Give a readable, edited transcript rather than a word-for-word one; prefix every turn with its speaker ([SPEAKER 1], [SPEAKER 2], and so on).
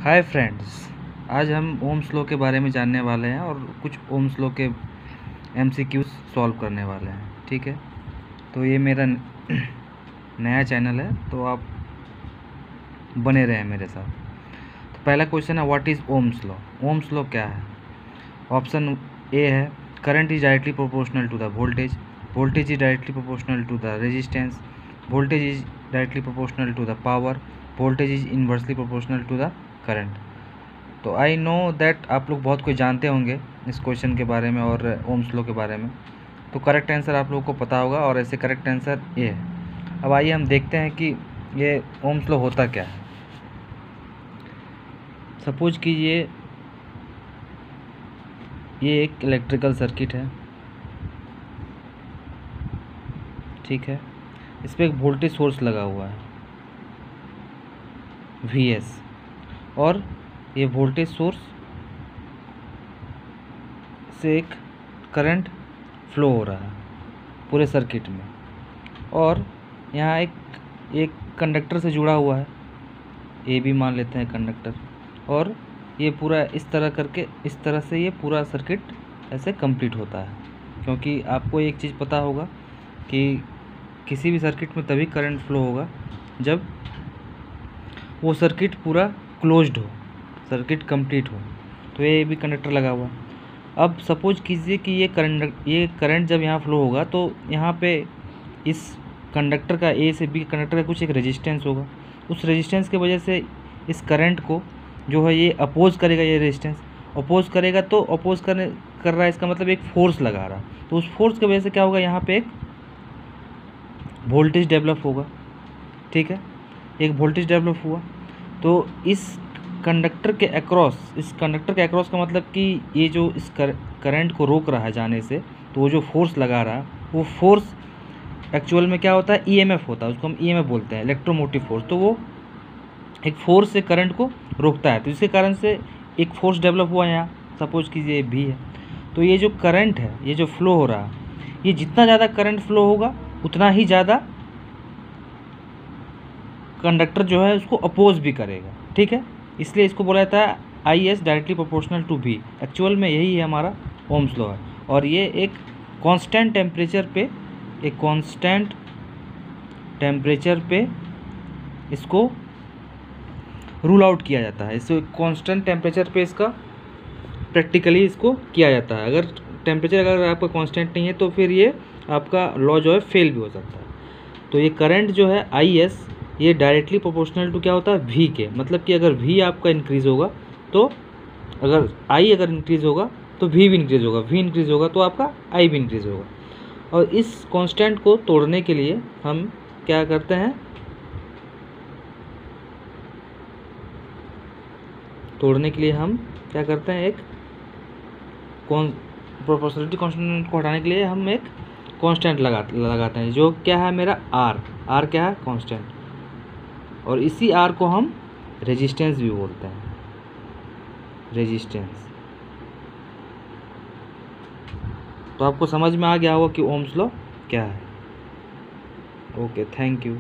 [SPEAKER 1] Hi friends, आज हम Ohm's law के बारे में जानने वाले हैं और कुछ ओम्स लॉ के एमसीक्यूज सॉल्व करने वाले हैं। ठीक है, तो ये मेरा नया चैनल है, तो आप बने रहें मेरे साथ। तो पहला क्वेश्चन है, what is Ohm's law. Ohm's law क्या है? ऑप्शन ए है, current is directly proportional to the voltage, voltage is directly proportional to the resistance, voltage is directly proportional to the power, voltage is inversely proportional to the current. तो I know that आप लोग बहुत कुछ जानते होंगे इस question के बारे में और ओम्स लॉ के बारे में, तो करेक्ट आंसर आप लोगों को पता होगा और ऐसे करेक्ट आंसर ये है। अब आइए हम देखते हैं कि ये ओम्स लॉ होता क्या है। सपोज कीजिए ये एक इलेक्ट्रिकल सर्किट है, ठीक है। इस पर एक वोल्टेज सोर्स लगा हुआ है Vs, और ये वोल्टेज सोर्स से एक करंट फ्लो हो रहा है पूरे सर्किट में, और यहाँ एक कंडक्टर से जुड़ा हुआ है, ए भी मान लेते हैं कंडक्टर, और ये पूरा इस तरह करके इस तरह से ये पूरा सर्किट ऐसे कंप्लीट होता है। क्योंकि आपको एक चीज़ पता होगा कि किसी भी सर्किट में तभी करंट फ्लो होगा जब वो सर्किट पूरा क्लोज्ड हो, सर्किट कंप्लीट हो। तो ये भी कंडक्टर लगा हुआ। अब सपोज कीजिए कि ये करंट जब यहाँ फ्लो होगा तो यहाँ पे इस कंडक्टर का, ए से बी कंडक्टर का कुछ एक रेजिस्टेंस होगा। उस रेजिस्टेंस की वजह से इस करंट को जो है ये अपोज करेगा, ये रेजिस्टेंस अपोज करेगा। तो अपोज कर रहा है, इसका मतलब एक फोर्स लगा रहा। तो उस फोर्स की वजह से क्या होगा, यहाँ पे एक वोल्टेज डेवलप होगा, ठीक है। एक वोल्टेज डेवलप हुआ तो इस कंडक्टर के अक्रॉस का मतलब कि ये जो इस करंट को रोक रहा है जाने से, तो वो जो फोर्स लगा रहा है वो फोर्स एक्चुअल में क्या होता है, ईएमएफ होता है। उसको हम ईएमएफ बोलते हैं, इलेक्ट्रोमोटिव फोर्स। तो वो एक फोर्स से करंट को रोकता है, तो इसके कारण से एक फोर्स डेवलप हुआ यहाँ। सपोज कीजिए भी है, तो ये जो करंट है, ये जो फ्लो हो रहा है, ये जितना ज़्यादा करंट फ्लो होगा उतना ही ज़्यादा कंडक्टर जो है उसको अपोज भी करेगा, ठीक है। इसलिए इसको बोला जाता है I is directly proportional to भी। एक्चुअल में यही है हमारा ओम्स लॉ है, और ये एक कांस्टेंट टेम्परेचर पे इसको रूल आउट किया जाता है। इसको कांस्टेंट टेम्परेचर पे इसका प्रैक्टिकली इसको किया जाता है। अगर टेम्परेचर अगर आपका कांस्टेंट नहीं है तो फिर ये आपका लॉ जो है फेल भी हो सकता है। तो ये करंट जो है आई एस, ये डायरेक्टली प्रोपोर्शनल टू क्या होता है, वी के। मतलब कि अगर वी आपका इंक्रीज़ होगा तो अगर आई अगर इंक्रीज़ होगा तो वी भी इंक्रीज़ होगा, वी इंक्रीज़ होगा तो आपका आई भी इंक्रीज़ होगा। और इस कांस्टेंट को तोड़ने के लिए हम क्या करते हैं, एक प्रोपोर्शनलिटी कांस्टेंट को हटाने के लिए हम एक कांस्टेंट लगाते हैं, जो क्या है मेरा आर क्या है, कांस्टेंट। और इसी आर को हम रेजिस्टेंस भी बोलते हैं, रेजिस्टेंस। तो आपको समझ में आ गया होगा कि ओम्स लॉ क्या है। Okay, thank you.